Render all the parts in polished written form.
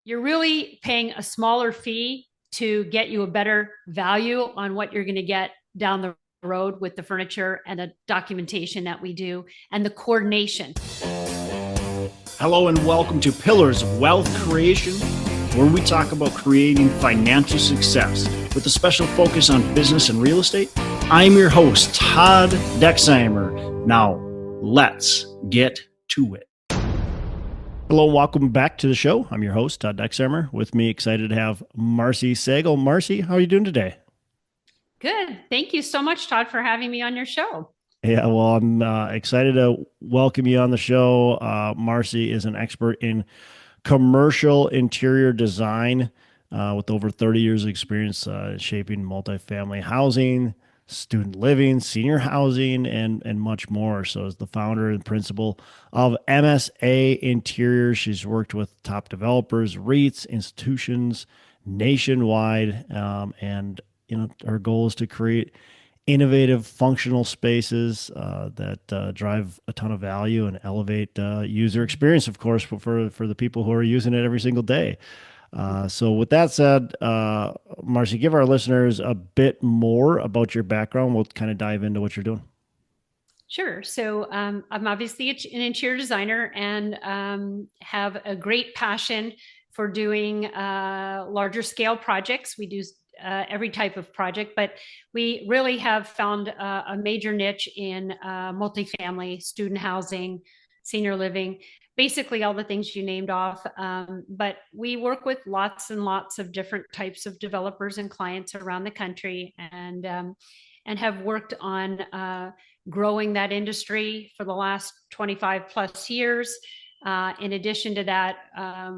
you're really paying a smaller fee to get you a better value on what you're going to get down the road with the furniture and the documentation that we do and the coordination. Hello and welcome to Pillars of Wealth Creation, where we talk about creating financial success with a special focus on business and real estate. I'm your host, Todd Dexheimer. Now, let's get to it. Hello and welcome back to the show. I'm your host, Todd Dexheimer. With me, excited to have Marcy Sagel. Marcy, how are you doing today? Good. Thank you so much, Todd, for having me on your show. Yeah, well, I'm excited to welcome you on the show. Marcy is an expert in commercial interior design with over 30 years of experience shaping multifamily housing, student living, senior housing, and much more. So as the founder and principal of MSA Interiors, she's worked with top developers, REITs, institutions nationwide. And, her goal is to create innovative, functional spaces that drive a ton of value and elevate user experience, of course, for the people who are using it every single day. So with that said, Marcy, give our listeners a bit more about your background. We'll kind of dive into what you're doing. Sure. So I'm obviously an interior designer and have a great passion for doing larger scale projects. We do every type of project, but we really have found a major niche in multifamily, student housing, senior living, basically all the things you named off. But we work with lots and lots of different types of developers and clients around the country, and have worked on growing that industry for the last 25 plus years. In addition to that,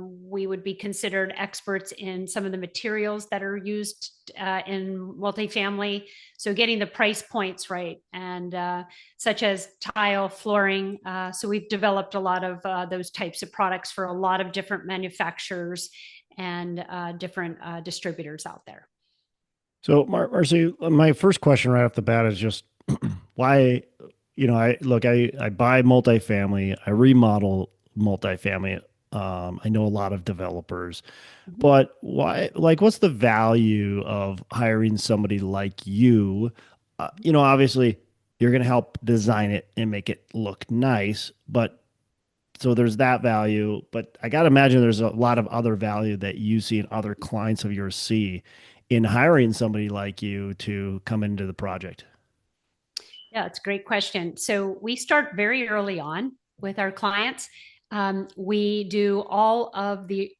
we would be considered experts in some of the materials that are used in multifamily. So getting the price points right, and such as tile, flooring. So we've developed a lot of those types of products for a lot of different manufacturers and different distributors out there. So, Marcy, my first question right off the bat is just why, I buy multifamily, I remodel multifamily. I know a lot of developers, but why, what's the value of hiring somebody like you? Obviously you're going to help design it and make it look nice, but so there's that value, but I got to imagine there's a lot of other value that you see and other clients of yours see in hiring somebody like you to come into the project. Yeah, it's a great question. So we start very early on with our clients. We do all of the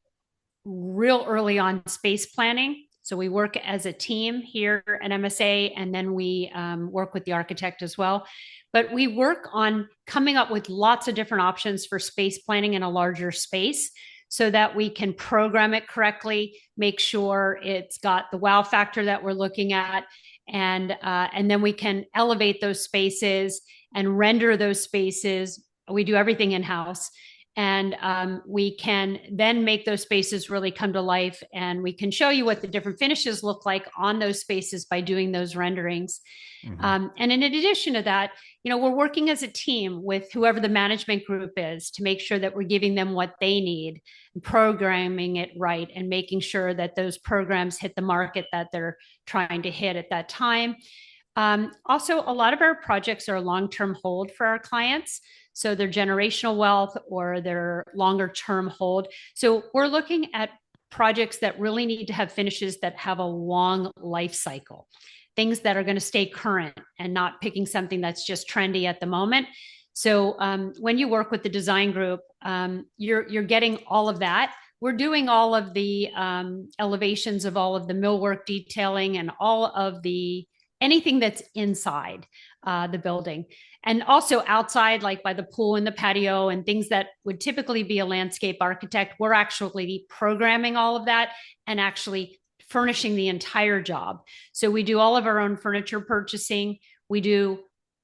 real early on space planning. So we work as a team here at MSA, and then we work with the architect as well. But we work on coming up with lots of different options for space planning in a larger space so that we can program it correctly, make sure it's got the wow factor that we're looking at, and then we can elevate those spaces and render those spaces. We do everything in-house. And we can then make those spaces really come to life, and we can show you what the different finishes look like on those spaces by doing those renderings. And in addition to that, we're working as a team with whoever the management group is to make sure that we're giving them what they need, programming it right, and making sure that those programs hit the market that they're trying to hit at that time. Also, a lot of our projects are long-term hold for our clients. So they're generational wealth or they're longer term hold. So we're looking at projects that really need to have finishes that have a long life cycle, things that are going to stay current and not picking something that's just trendy at the moment. So when you work with the design group, you're getting all of that. We're doing all of the elevations of all of the millwork detailing and all of anything that's inside the building. And also outside, like by the pool and the patio and things that would typically be a landscape architect, we're actually programming all of that and actually furnishing the entire job. So we do all of our own furniture purchasing. We do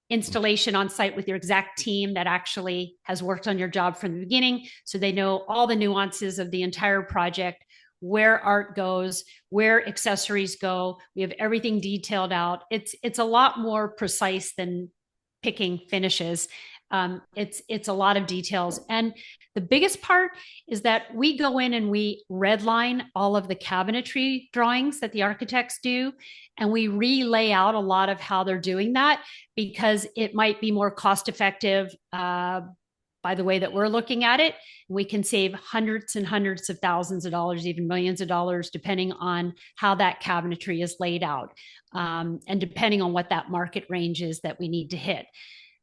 installation on site with your exact team that actually has worked on your job from the beginning. So they know all the nuances of the entire project, where art goes, where accessories go. We have everything detailed out. It's a lot more precise than picking finishes. It's a lot of details. And the biggest part is that we go in and we redline all of the cabinetry drawings that the architects do, and we relay out a lot of how they're doing that because it might be more cost effective by the way that we're looking at it. We can save hundreds and hundreds of thousands of dollars, even millions of dollars, depending on how that cabinetry is laid out and depending on what that market range is that we need to hit.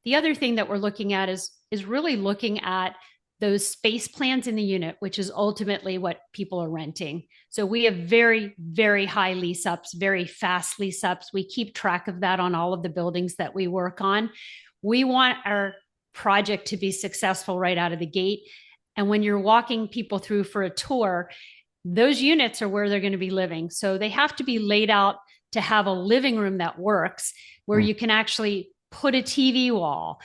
The other thing that we're looking at is really looking at those space plans in the unit, which is ultimately what people are renting. So we have very, very high lease ups, very fast lease ups. We keep track of that on all of the buildings that we work on. We want our project to be successful right out of the gate. And when you're walking people through for a tour, those units are where they're going to be living. So they have to be laid out to have a living room that works, where you can actually put a TV wall,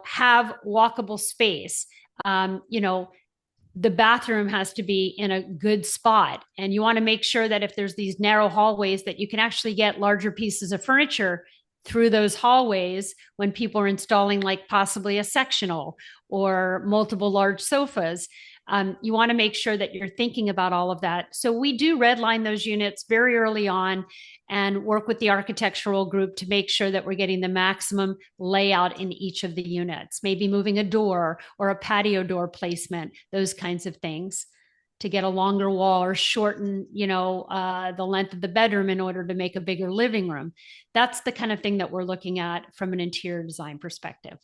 have walkable space. The bathroom has to be in a good spot. And you want to make sure that if there's these narrow hallways that you can actually get larger pieces of furniture through those hallways when people are installing like possibly a sectional or multiple large sofas. You want to make sure that you're thinking about all of that. So we do redline those units very early on and work with the architectural group to make sure that we're getting the maximum layout in each of the units, maybe moving a door or a patio door placement, those kinds of things to get a longer wall or shorten, the length of the bedroom in order to make a bigger living room. That's the kind of thing that we're looking at from an interior design perspective.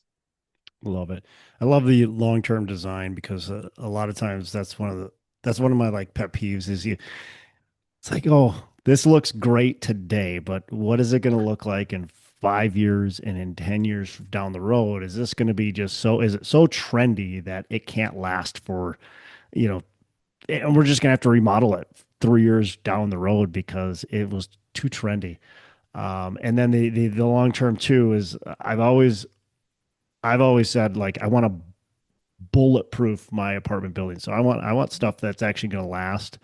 Love it. I love the long-term design because a lot of times that's one of my like pet peeves is it's like, oh, this looks great today, but what is it going to look like in 5 years and in 10 years down the road? Is this going to be is it so trendy that it can't last for, you know, and we're just going to have to remodel it 3 years down the road because it was too trendy. And then the long term too is I've always said like I want to bulletproof my apartment building. So I want stuff that's actually going to last,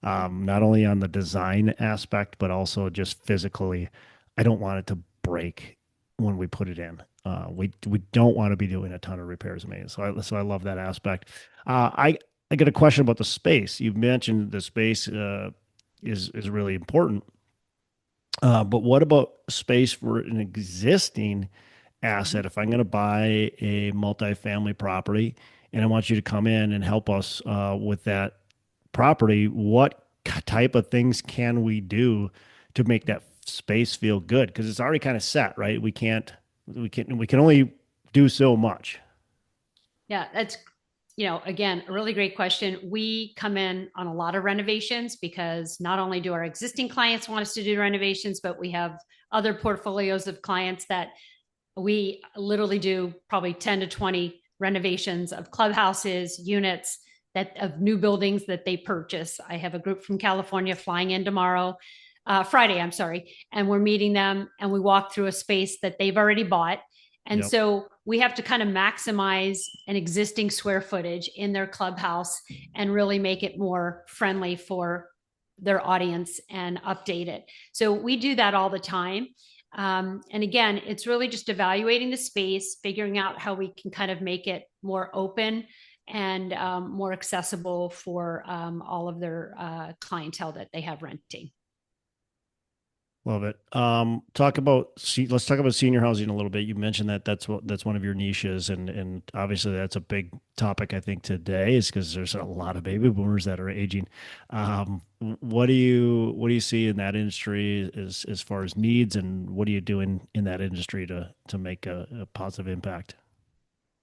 not only on the design aspect but also just physically. I don't want it to break when we put it in. We don't want to be doing a ton of repairs and maintenance. So I love that aspect. I got a question about the space. You mentioned the space is really important. But what about space for an existing asset? If I'm going to buy a multifamily property and I want you to come in and help us with that property, what type of things can we do to make that space feel good? Because it's already kind of set, right? We can only do so much. Yeah, that's, again, a really great question. We come in on a lot of renovations because not only do our existing clients want us to do renovations, but we have other portfolios of clients that we literally do probably 10 to 20 renovations of clubhouses, units of new buildings that they purchase. I have a group from California flying in Friday, I'm sorry. And we're meeting them and we walk through a space that they've already bought. And Yep. so we have to kind of maximize an existing square footage in their clubhouse and really make it more friendly for their audience and update it. So we do that all the time. And again, it's really just evaluating the space, figuring out how we can kind of make it more open and more accessible for all of their clientele that they have renting. Love it. Let's talk about senior housing a little bit. You mentioned that's one of your niches, and obviously that's a big topic I think today is because there's a lot of baby boomers that are aging. What do you see in that industry as far as needs, and what are you doing in that industry to make a positive impact?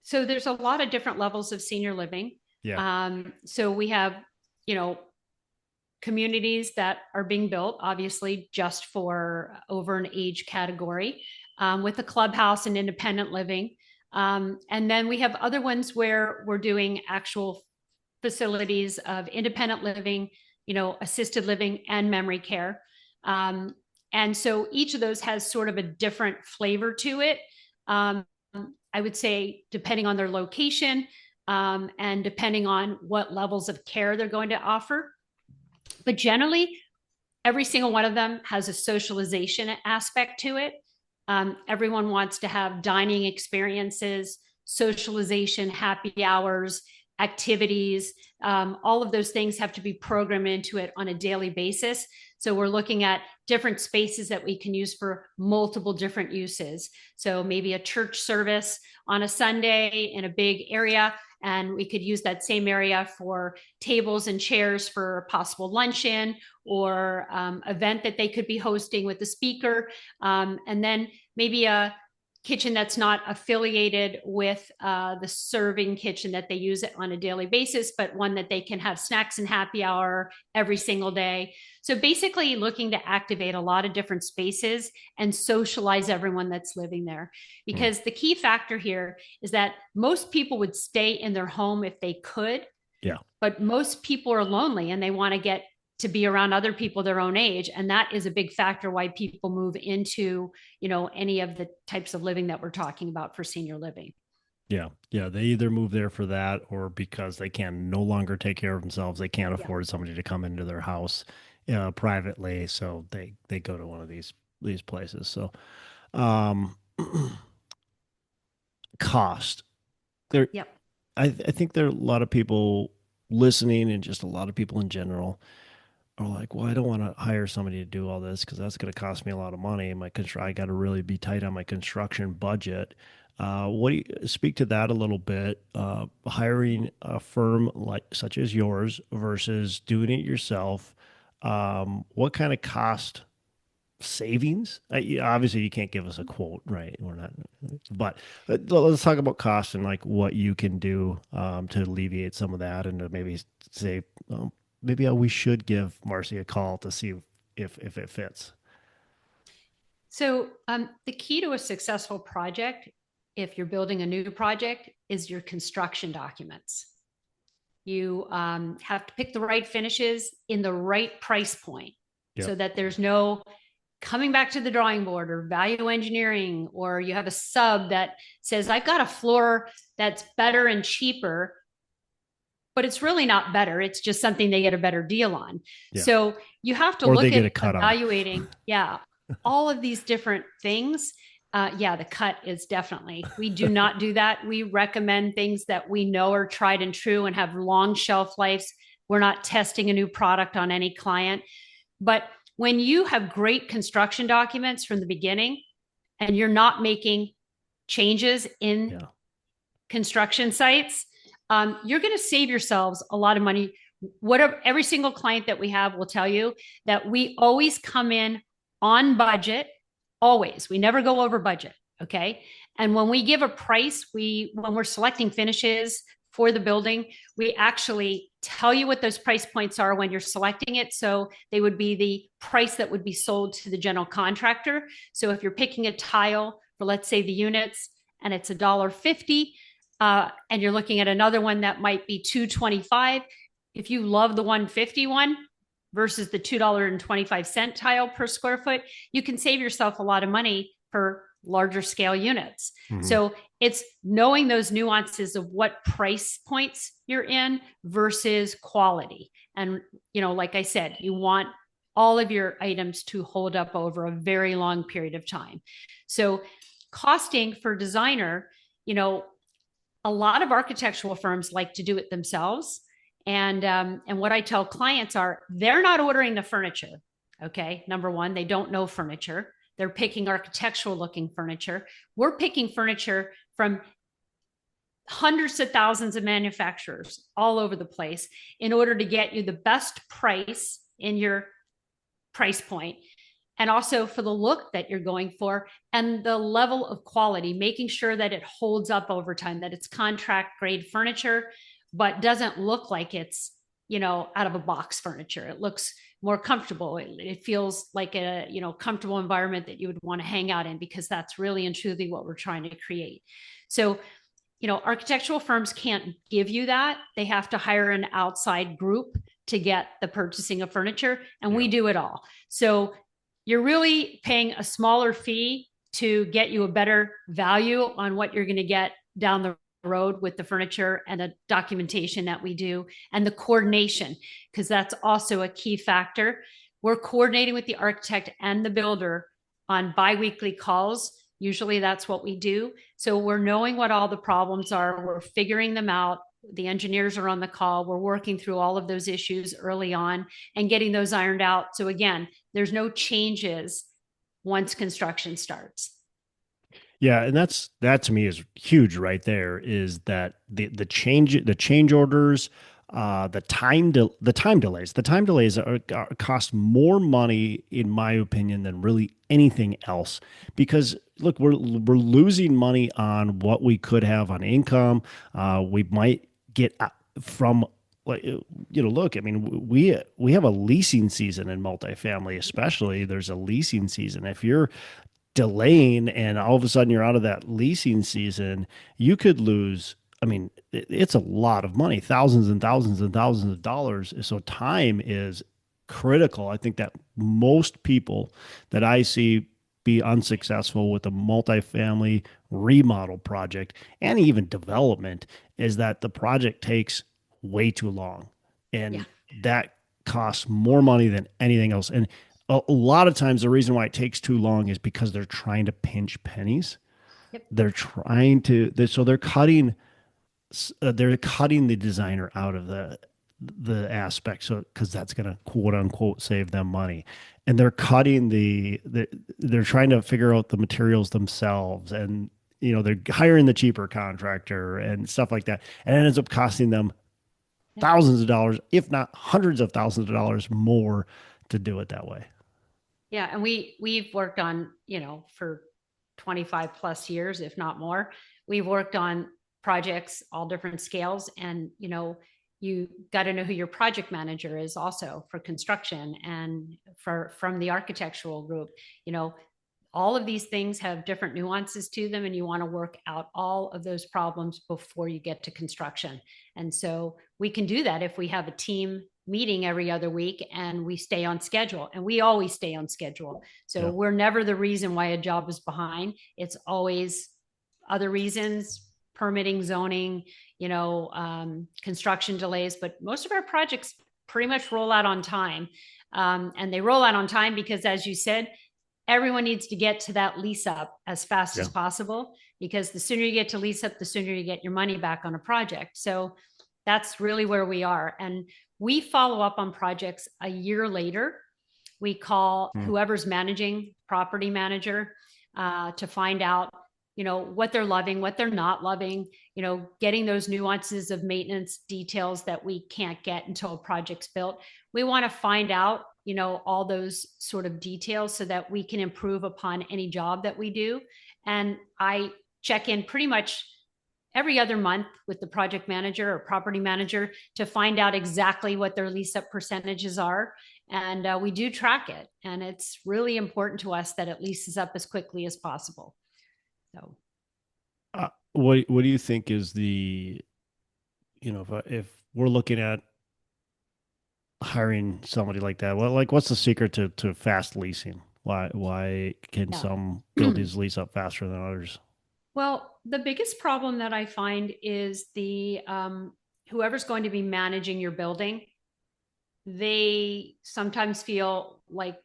So there's a lot of different levels of senior living. Yeah. So we have, communities that are being built, obviously, just for over an age category, with a clubhouse and independent living. And then we have other ones where we're doing actual facilities of independent living, assisted living and memory care. And so each of those has sort of a different flavor to it. I would say, depending on their location and depending on what levels of care they're going to offer. But generally, every single one of them has a socialization aspect to it. Everyone wants to have dining experiences socialization, happy hours, activities. All of those things have to be programmed into it on a daily basis. So we're looking at different spaces that we can use for multiple different uses. So maybe a church service on a Sunday in a big area, and we could use that same area for tables and chairs for a possible luncheon or event that they could be hosting with the speaker. And then maybe a kitchen that's not affiliated with the serving kitchen that they use on a daily basis, but one that they can have snacks and happy hour every single day. So basically looking to activate a lot of different spaces and socialize everyone that's living there. Because the key factor here is that most people would stay in their home if they could. Yeah. But most people are lonely and they want to get to be around other people their own age. And that is a big factor why people move into, any of the types of living that we're talking about for senior living. Yeah. Yeah. They either move there for that or because they can no longer take care of themselves. They can't afford somebody to come into their house privately. So they go to one of these places. So, um, cost there. Yep. I think there are a lot of people listening and just a lot of people in general are like, well, I don't want to hire somebody to do all this because that's going to cost me a lot of money. I got to really be tight on my construction budget. What do you speak to that a little bit? Hiring a firm such as yours versus doing it yourself. What kind of cost savings? Obviously, you can't give us a quote, right? We're not, but let's talk about cost and like what you can do to alleviate some of that, and to maybe say, maybe we should give Marcy a call to see if it fits. So the key to a successful project, if you're building a new project, is your construction documents. You have to pick the right finishes in the right price point. Yep. So that there's no coming back to the drawing board or value engineering, or you have a sub that says, I've got a floor that's better and cheaper, but it's really not better. It's just something they get a better deal on. Yeah. So you have to look at evaluating, all of these different things. The cut is definitely, we do not do that. We recommend things that we know are tried and true and have long shelf lives. We're not testing a new product on any client. But when you have great construction documents from the beginning and you're not making changes in construction sites, you're going to save yourselves a lot of money. Every single client that we have will tell you that we always come in on budget, always. We never go over budget, okay? And when we give a price, when we're selecting finishes for the building, we actually tell you what those price points are when you're selecting it. So they would be the price that would be sold to the general contractor. So if you're picking a tile for, let's say, the units, and it's $1.50, and you're looking at another one that might be $2.25, if you love the 151 versus the $2.25 tile per square foot, you can save yourself a lot of money for larger scale units. Mm-hmm. So it's knowing those nuances of what price points you're in versus quality. And, like I said, you want all of your items to hold up over a very long period of time. So costing for designer, a lot of architectural firms like to do it themselves. And what I tell clients are, they're not ordering the furniture. Okay. Number one, they don't know furniture. They're picking architectural looking furniture. We're picking furniture from hundreds of thousands of manufacturers all over the place in order to get you the best price in your price point, and also for the look that you're going for and the level of quality, making sure that it holds up over time, that it's contract grade furniture, but doesn't look like it's, out of a box furniture. It looks more comfortable. It feels like a, comfortable environment that you would want to hang out in, because that's really and truly what we're trying to create. So, architectural firms can't give you that. They have to hire an outside group to get the purchasing of furniture, and we do it all. So you're really paying a smaller fee to get you a better value on what you're going to get down the road with the furniture and the documentation that we do and the coordination, because that's also a key factor. We're coordinating with the architect and the builder on biweekly calls. Usually that's what we do. So we're knowing what all the problems are. We're figuring them out. The engineers are on the call. We're working through all of those issues early on and getting those ironed out. So again, there's no changes once construction starts. Yeah, and that to me is huge right there, is that the change orders, the time delays cost more money in my opinion than really anything else, because look, we're losing money on what we could have on income. We might get from, like, look, I mean, we have a leasing season in multifamily, especially. There's a leasing season. If you're delaying and all of a sudden you're out of that leasing season, you could lose. I mean, it's a lot of money, thousands and thousands and thousands of dollars. So time is critical. I think that most people that I see be unsuccessful with a multifamily remodel project and even development is that the project takes way too long. Yeah. And that costs more money than anything else. And a lot of times the reason why it takes too long is because they're trying to pinch pennies. Yep. So they're cutting the designer out of the aspect, so because that's going to quote unquote save them money, and they're cutting they're trying to figure out the materials themselves, and they're hiring the cheaper contractor and stuff like that, and it ends up costing them Yep. thousands of dollars, if not hundreds of thousands of dollars more to do it that way. Yeah, and we've worked on, for 25 plus years, if not more. We've worked on projects all different scales, and you got to know who your project manager is also for construction and from the architectural group. You know, all of these things have different nuances to them, and you want to work out all of those problems before you get to construction. And so we can do that if we have a team meeting every other week and we stay on schedule, and we always stay on schedule. So Yeah. we're never the reason why a job is behind. It's always other reasons: permitting, zoning, construction delays. But most of our projects pretty much roll out on time. And they roll out on time because, as you said, everyone needs to get to that lease up as fast Yeah. as possible, because the sooner you get to lease up, the sooner you get your money back on a project. So that's really where we are. And we follow up on projects a year later. We call Mm. whoever's managing, property manager, to find out, what they're loving, what they're not loving, getting those nuances of maintenance details that we can't get until a project's built. We want to find out, all those sort of details so that we can improve upon any job that we do. And I check in pretty much every other month with the project manager or property manager to find out exactly what their lease up percentages are. And we do track it. And it's really important to us that it leases up as quickly as possible. So, What do you think is if we're looking at hiring somebody like that, what's the secret to fast leasing? Why can yeah. some buildings lease up faster than others? Well, the biggest problem that I find is the whoever's going to be managing your building, they sometimes feel like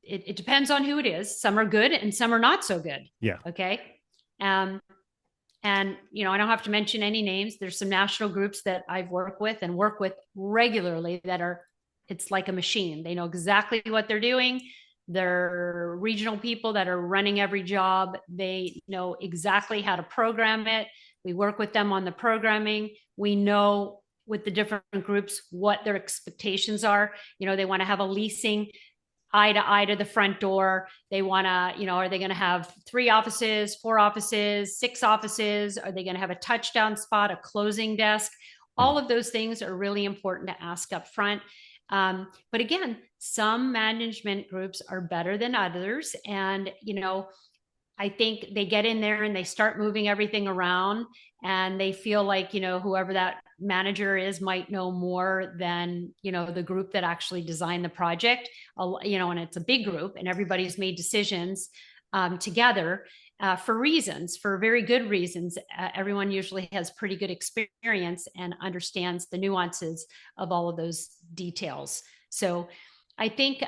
it depends on who it is. Some are good and some are not so good. Yeah. Okay. Um, and I don't have to mention any names. There's some national groups that I've worked with and work with regularly that it's like a machine. They know exactly what they're doing. They're regional people that are running every job. They know exactly how to program it. We work with them on the programming. We know with the different groups what their expectations are. They want to have a leasing eye to eye to the front door. They want to, are they going to have 3 offices, 4 offices, 6 offices? Are they going to have a touchdown spot, a closing desk? All of those things are really important to ask up front. But again, some management groups are better than others. And, I think they get in there and they start moving everything around, and they feel like, whoever that manager is might know more than, the group that actually designed the project, and it's a big group and everybody's made decisions together for very good reasons. Everyone usually has pretty good experience and understands the nuances of all of those details. So I think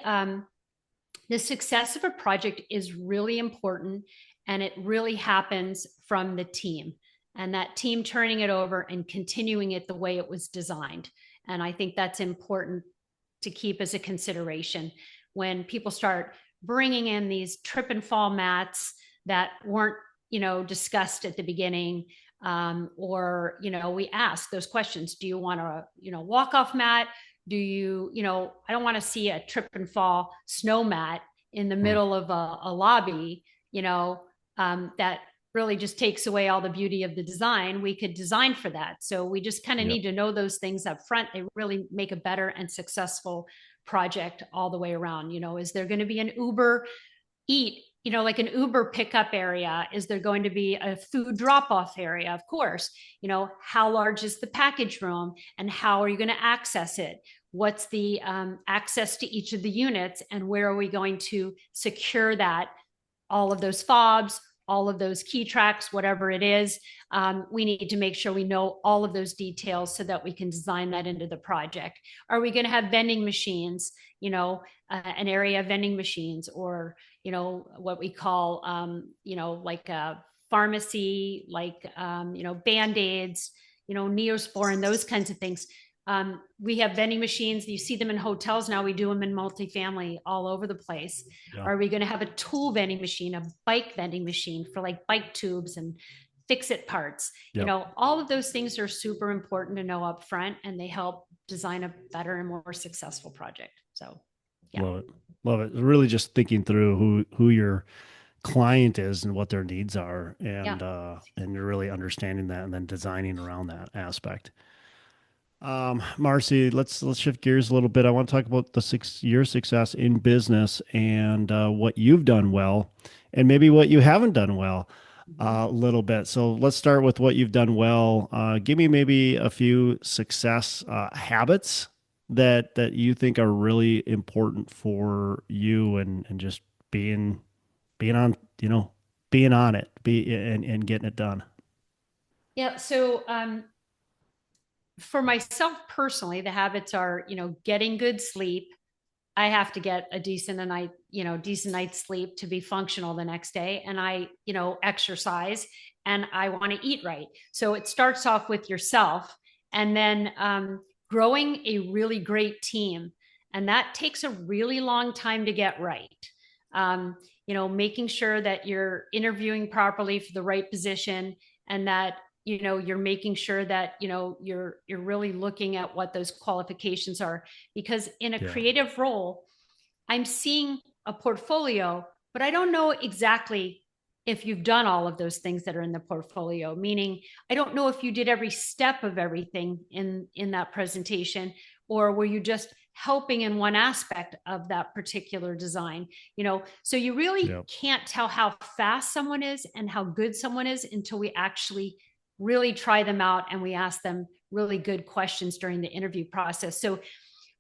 the success of a project is really important. And it really happens from the team, and that team turning it over and continuing it the way it was designed. And I think that's important to keep as a consideration when people start bringing in these trip and fall mats that weren't, discussed at the beginning. Or, we ask those questions. Do you want a, walk off mat? Do you, I don't want to see a trip and fall snow mat in the middle of a lobby, that really just takes away all the beauty of the design. We could design for that. So we just kind of need to know those things up front. They really make a better and successful project all the way around. Is there going to be an Uber Eat, like an Uber pickup area? Is there going to be a food drop off area? Of course. How large is the package room, and how are you going to access it? What's the access to each of the units, and where are we going to secure that? All of those fobs, all of those key tracks, whatever it is, we need to make sure we know all of those details so that we can design that into the project. Are we going to have vending machines, an area of vending machines, or, what we call, like a pharmacy, like, Band-Aids, Neosporin, those kinds of things. We have vending machines. You see them in hotels now. We do them in multifamily all over the place. Yeah. Are we going to have a tool vending machine, a bike vending machine for like bike tubes and fix-it parts? All of those things are super important to know up front, and they help design a better and more successful project. So, yeah. Love it. Love it. Really just thinking through who your client is and what their needs are, and you're really understanding that and then designing around that aspect. Marcy, let's shift gears a little bit. I want to talk about your success in business, and what you've done well, and maybe what you haven't done well a little bit. So let's start with what you've done well. Give me maybe a few success habits that you think are really important for you, and just being on, being on it, and getting it done. Yeah. So, for myself personally, the habits are, getting good sleep. I have to get a decent night's sleep to be functional the next day. And I, exercise, and I want to eat right. So it starts off with yourself, and then growing a really great team. And that takes a really long time to get right. Making sure that you're interviewing properly for the right position, and that you're making sure that you're really looking at what those qualifications are. Because in a creative role, I'm seeing a portfolio, but I don't know exactly if you've done all of those things that are in the portfolio. Meaning, I don't know if you did every step of everything in that presentation, or were you just helping in one aspect of that particular design. So you really can't tell how fast someone is and how good someone is until we actually really try them out, and we ask them really good questions during the interview process. So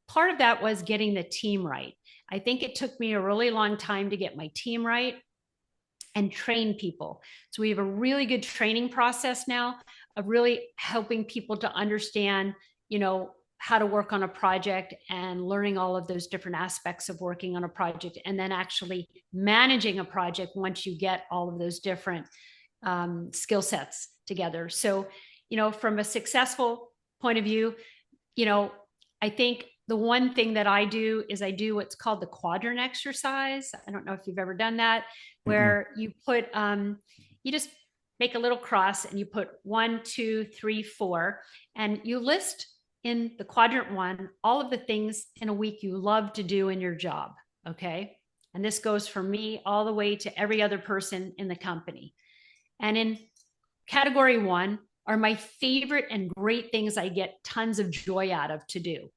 part of that was getting the team right. I think it took me a really long time to get my team right and train people. So we have a really good training process now of really helping people to understand, how to work on a project, and learning all of those different aspects of working on a project, and then actually managing a project once you get all of those different skill sets together. So, from a successful point of view, I think the one thing that I do is I do what's called the quadrant exercise. I don't know if you've ever done that, where you put, you just make a little cross, and you put 1, 2, 3, 4, and you list in the quadrant 1 all of the things in a week you love to do in your job. Okay. And this goes from me all the way to every other person in the company. And in category 1 are my favorite and great things I get tons of joy out of to do,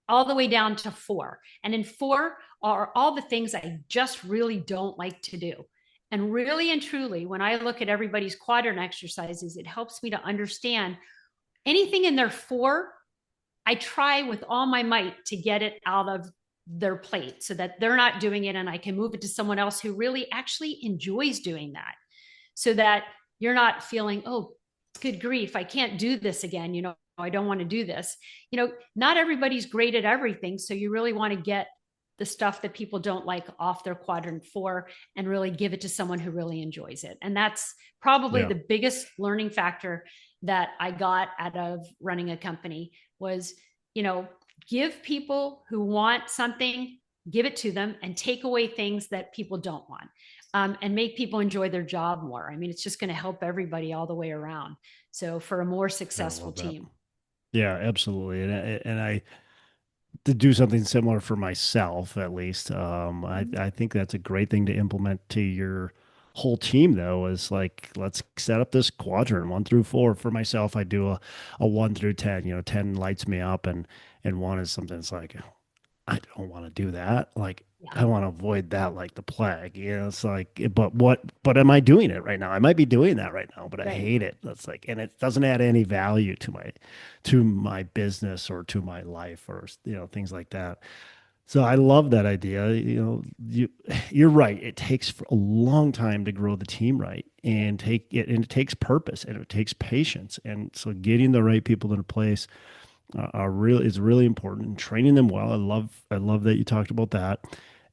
all the way down to 4. And in 4 are all the things I just really don't like to do. And really and truly, when I look at everybody's quadrant exercises, it helps me to understand anything in their 4, I try with all my might to get it out of their plate so that they're not doing it, and I can move it to someone else who really actually enjoys doing that, so that you're not feeling, oh, good grief, I can't do this again. I don't want to do this. Not everybody's great at everything. So you really want to get the stuff that people don't like off their quadrant 4 and really give it to someone who really enjoys it. And that's probably Yeah. the biggest learning factor that I got out of running a company was, you know, give people who want something, give it to them, and take away things that people don't want. And make people enjoy their job more. I mean, it's just going to help everybody all the way around. So for a more I successful love that. team. Yeah, absolutely. And I to do something similar for myself, at least. Mhm. I think that's a great thing to implement to your whole team, though, is like, let's set up this quadrant 1 through 4. For myself, I do a 1 through 10. 10 lights me up, and one is something that's like, I don't want to do that. Like, Yeah, I want to avoid that like the plague. It's like, but am I doing it right now? I might be doing that right now, but I right. hate it. That's like, and it doesn't add any value to my business or to my life or, things like that. So I love that idea. You're right. It takes a long time to grow the team right and it takes purpose and it takes patience. And so getting the right people in place are really is really important and training them well. I love that you talked about that.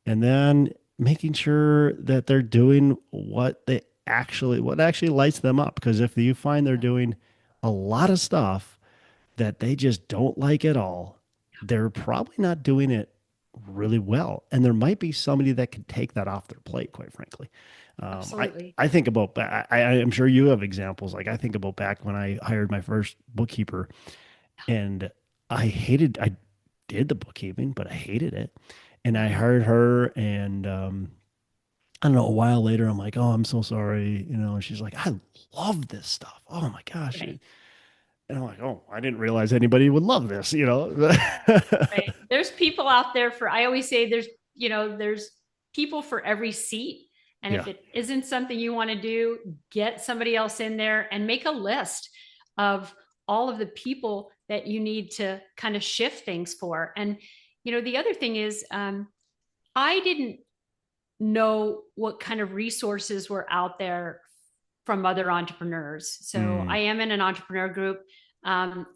And then making sure that they're doing what actually lights them up. Because if you find they're doing a lot of stuff that they just don't like at all, they're probably not doing it really well. And there might be somebody that could take that off their plate, quite frankly. Um, I, Absolutely. I think about, I'm sure you have examples. Like I think about back when I hired my first bookkeeper and I did the bookkeeping, but I hated it. And I hired her and, I don't know, a while later, I'm like, oh, I'm so sorry. And she's like, I love this stuff. Oh my gosh. Right. And I'm like, oh, I didn't realize anybody would love this. Right. There's people out there for, I always say there's people for every seat. And if Yeah. it isn't something you want to do, get somebody else in there and make a list of all of the people that you need to kind of shift things for. And, the other thing is, I didn't know what kind of resources were out there from other entrepreneurs. So Mm, I am in an entrepreneur group.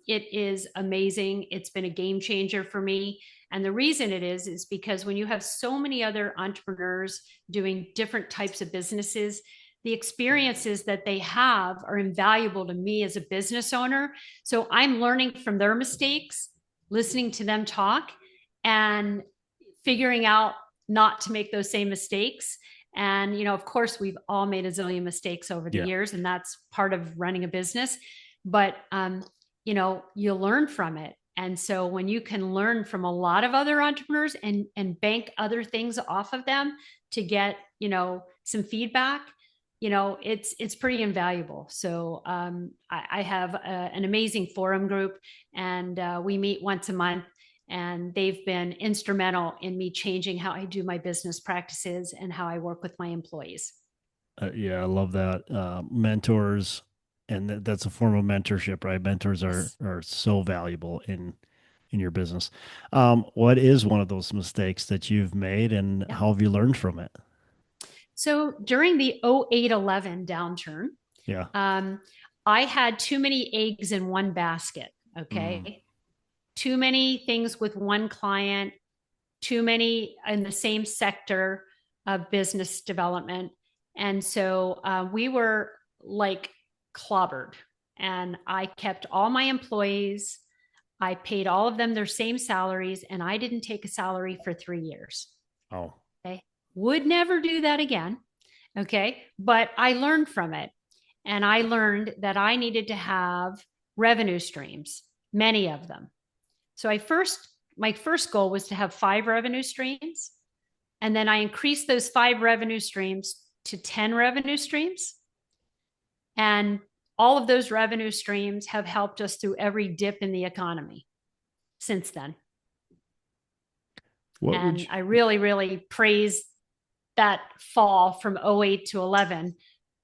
It is amazing. It's been a game changer for me. And the reason it is because when you have so many other entrepreneurs doing different types of businesses, the experiences that they have are invaluable to me as a business owner. So I'm learning from their mistakes, listening to them talk, and figuring out not to make those same mistakes. And, of course, we've all made a zillion mistakes over the yeah. years, and that's part of running a business. But, you learn from it. And so when you can learn from a lot of other entrepreneurs and bank other things off of them to get, some feedback, it's pretty invaluable. So I have an amazing forum group, and we meet once a month, and they've been instrumental in me changing how I do my business practices and how I work with my employees. Yeah, I love that. Mentors, and that's a form of mentorship, right? Mentors are Yes. are so valuable in your business. What is one of those mistakes that you've made, and Yeah. how have you learned from it? So during the 08-11 downturn, Yeah. um, I had too many eggs in one basket. Mm. Okay. Too many things with one client, too many in the same sector of business development. And so we were like clobbered. And I kept all my employees. I paid all of them their same salaries, and I didn't take a salary for 3 years. Oh, Okay. Would never do that again. Okay. But I learned from it. And I learned that I needed to have revenue streams, many of them. So my first goal was to have 5 revenue streams. And then I increased those 5 revenue streams to 10 revenue streams. And all of those revenue streams have helped us through every dip in the economy since then. what would And you, I really, really praise that fall from 08 to 11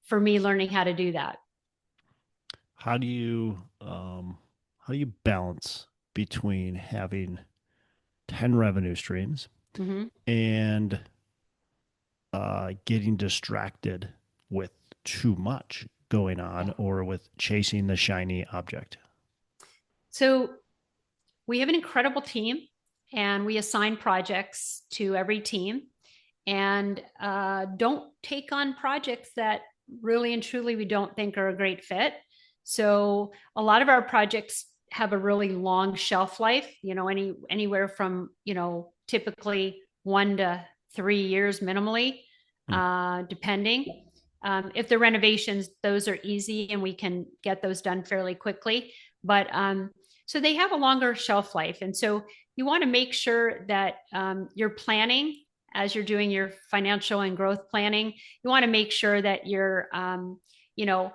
for me learning how to do that. how do you how do you balance between having 10 revenue streams Mm-hmm. and getting distracted with too much going Yeah. on or with chasing the shiny object? So we have an incredible team. and we assign projects to every team, and don't take on projects that really and truly we don't think are a great fit. So a lot of our projects have a really long shelf life, anywhere from, typically 1 to 3 years minimally, Hmm. depending. If the renovations, those are easy and we can get those done fairly quickly. But so they have a longer shelf life. And so you want to make sure that you're planning as you're doing your financial and growth planning. You want to make sure that you know,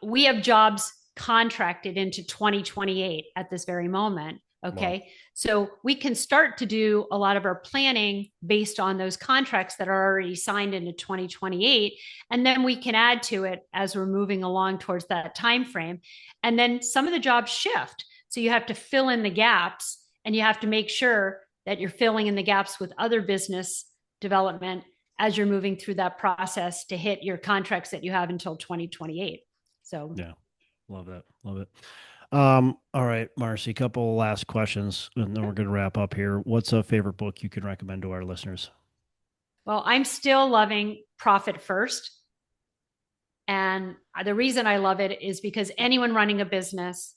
we have jobs contracted into 2028 at this very moment. Wow. Okay. So we can start to do a lot of our planning based on those contracts that are already signed into 2028. And then we can add to it as we're moving along towards that time frame. And then some of the jobs shift. So you have to fill in the gaps, and you have to make sure that you're filling in the gaps with other business development as you're moving through that process to hit your contracts that you have until 2028. So, Yeah. Love that. Love it. All right, Marcy, a couple last questions and then we're going to wrap up here. What's a favorite book you can recommend to our listeners? well, I'm still loving Profit First. And the reason I love it is because anyone running a business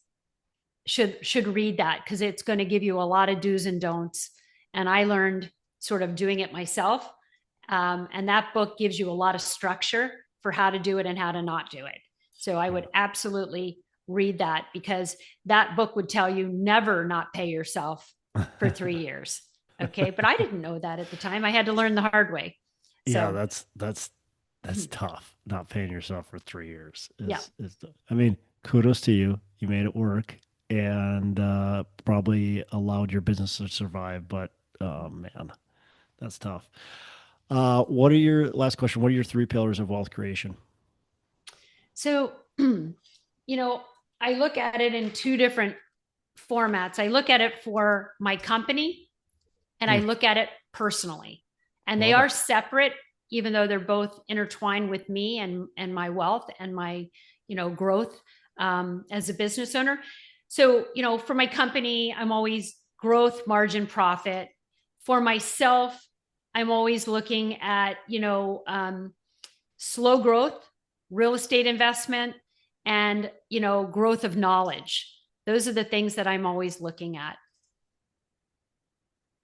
should read that, because it's going to give you a lot of do's and don'ts. And I learned sort of doing it myself. And that book gives you a lot of structure for how to do it and how to not do it. So I would absolutely read that, because that book would tell you never not pay yourself for 3 years. Okay. But I didn't know that at the time. I had to learn the hard way. Yeah, So, that's tough. Not paying yourself for 3 years yeah. is I mean, kudos to you. You made it work and probably allowed your business to survive, but oh man, that's tough. What are your last question? What are your three pillars of wealth creation? So, I look at it in two different formats. I look at it for my company, and I Hmm, look at it personally. And they love are it. separate, even though they're both intertwined with me and my wealth and my, growth as a business owner. So, for my company, I'm always growth, margin, profit. For myself, I'm always looking at, slow growth, real estate investment, and, growth of knowledge. Those are the things that I'm always looking at.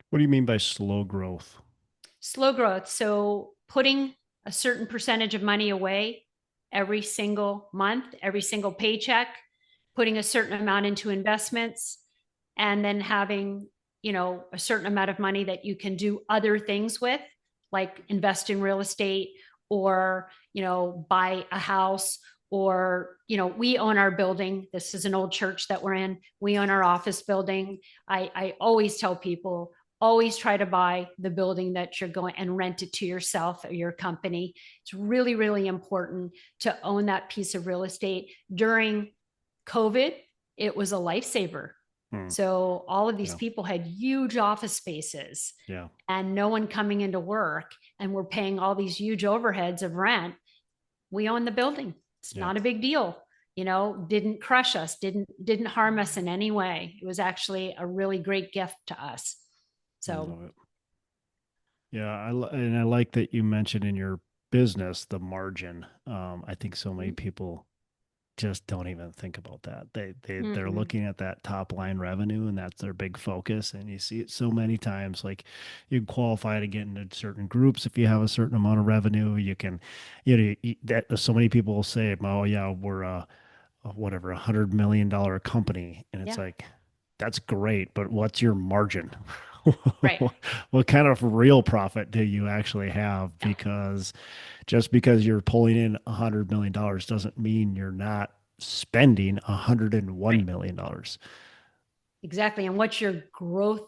What do you mean by slow growth? Slow growth. So putting a certain percentage of money away every single month, every single paycheck, putting a certain amount into investments, and then having, a certain amount of money that you can do other things with, like invest in real estate, or, buy a house, or, we own our building. This is an old church that we're in. We own our office building. I always tell people, always try to buy the building that you're going and rent it to yourself or your company. It's really, really important to own that piece of real estate. During COVID, it was a lifesaver. Hmm, So all of these yeah, people had huge office spaces yeah, and no one coming into work, and we're paying all these huge overheads of rent. We own the building. It's yeah. not a big deal. Didn't crush us, didn't harm us in any way. It was actually a really great gift to us. I So, love it. Yeah, and I like that you mentioned in your business the margin. I think so many people just don't even think about that. They're mm-mm. looking at that top line revenue and that's their big focus. And you see it so many times. Like you qualify to get into certain groups if you have a certain amount of revenue. You can, that so many people will say, "Oh yeah, we're a whatever $100 million company," and it's Yeah, like that's great, but what's your margin? right. What kind of real profit do you actually have? Yeah, Because just because you're pulling in $100 million doesn't mean you're not spending $101 right. million. Exactly. And what's your growth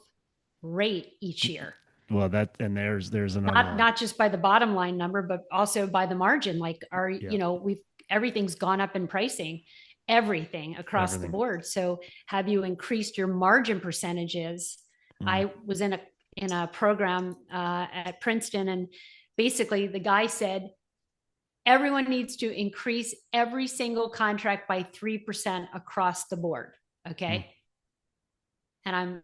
rate each year? Well, that and there's another Not one. not just by the bottom line number, but also by the margin. Like Yeah, we've everything's gone up in pricing, everything across the everything. board. So have you increased your margin percentages? Mm, I was in a program at Princeton, and basically the guy said everyone needs to increase every single contract by 3% across the board. mm. Okay. And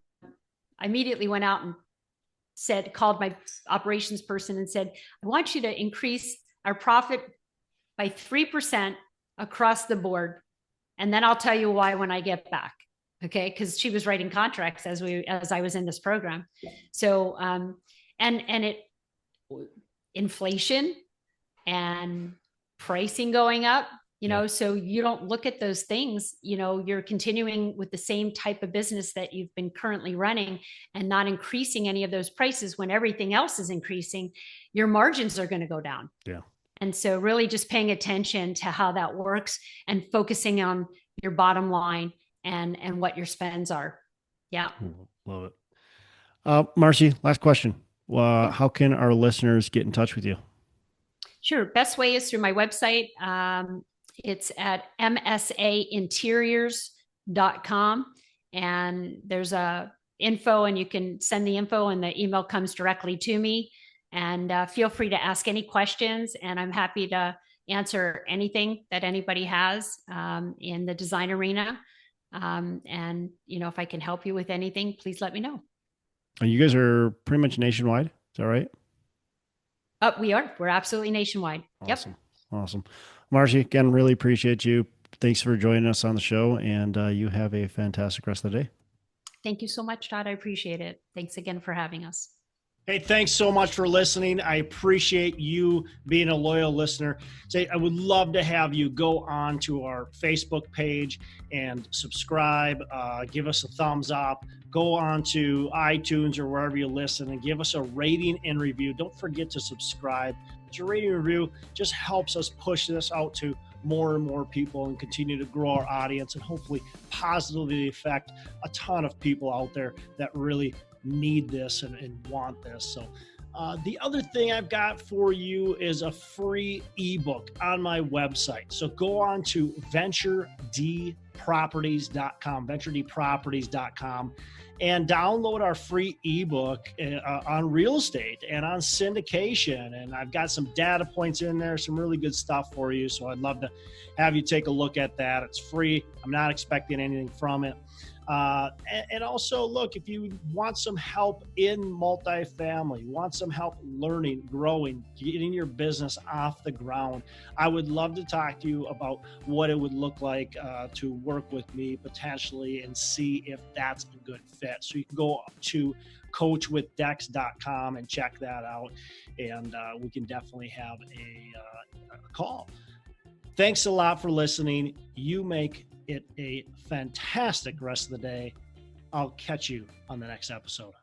I immediately went out and called my operations person and said, I want you to increase our profit by 3% across the board. And then I'll tell you why when I get back. Okay. Cause she was writing contracts as I was in this program. So, and inflation and pricing going up, so you don't look at those things, you're continuing with the same type of business that you've been currently running and not increasing any of those prices when everything else is increasing, your margins are going to go down. Yeah. And so really just paying attention to how that works and focusing on your bottom line and what your spends are. Yeah. Love it. Marcy, last question. How can our listeners get in touch with you? Sure. Best way is through my website. It's at msainteriors.com. And there's a info, and you can send the info and the email comes directly to me. And feel free to ask any questions. And I'm happy to answer anything that anybody has in the design arena. And, if I can help you with anything, please let me know. And you guys are pretty much nationwide. Is that right? We are. We're absolutely nationwide. Awesome. Yep. Awesome. Marcy, again, really appreciate you. Thanks for joining us on the show, and you have a fantastic rest of the day. Thank you so much, Todd. I appreciate it. Thanks again for having us. Hey, thanks so much for listening. I appreciate you being a loyal listener. I would love to have you go on to our Facebook page and subscribe, give us a thumbs up, go on to iTunes or wherever you listen and give us a rating and review. Don't forget to subscribe. Your rating and review just helps us push this out to more and more people and continue to grow our audience and hopefully positively affect a ton of people out there that really need this and want this. So the other thing I've got for you is a free ebook on my website. So go on to venturedproperties.com, and download our free ebook on real estate and on syndication. And I've got some data points in there, some really good stuff for you. So I'd love to have you take a look at that. It's free. I'm not expecting anything from it. And also, look, if you want some help in multifamily, want some help learning, growing, getting your business off the ground, I would love to talk to you about what it would look like to work with me potentially and see if that's a good fit. So you can go to coachwithdex.com and check that out, and we can definitely have a call. Thanks a lot for listening. You make it a fantastic rest of the day. I'll catch you on the next episode.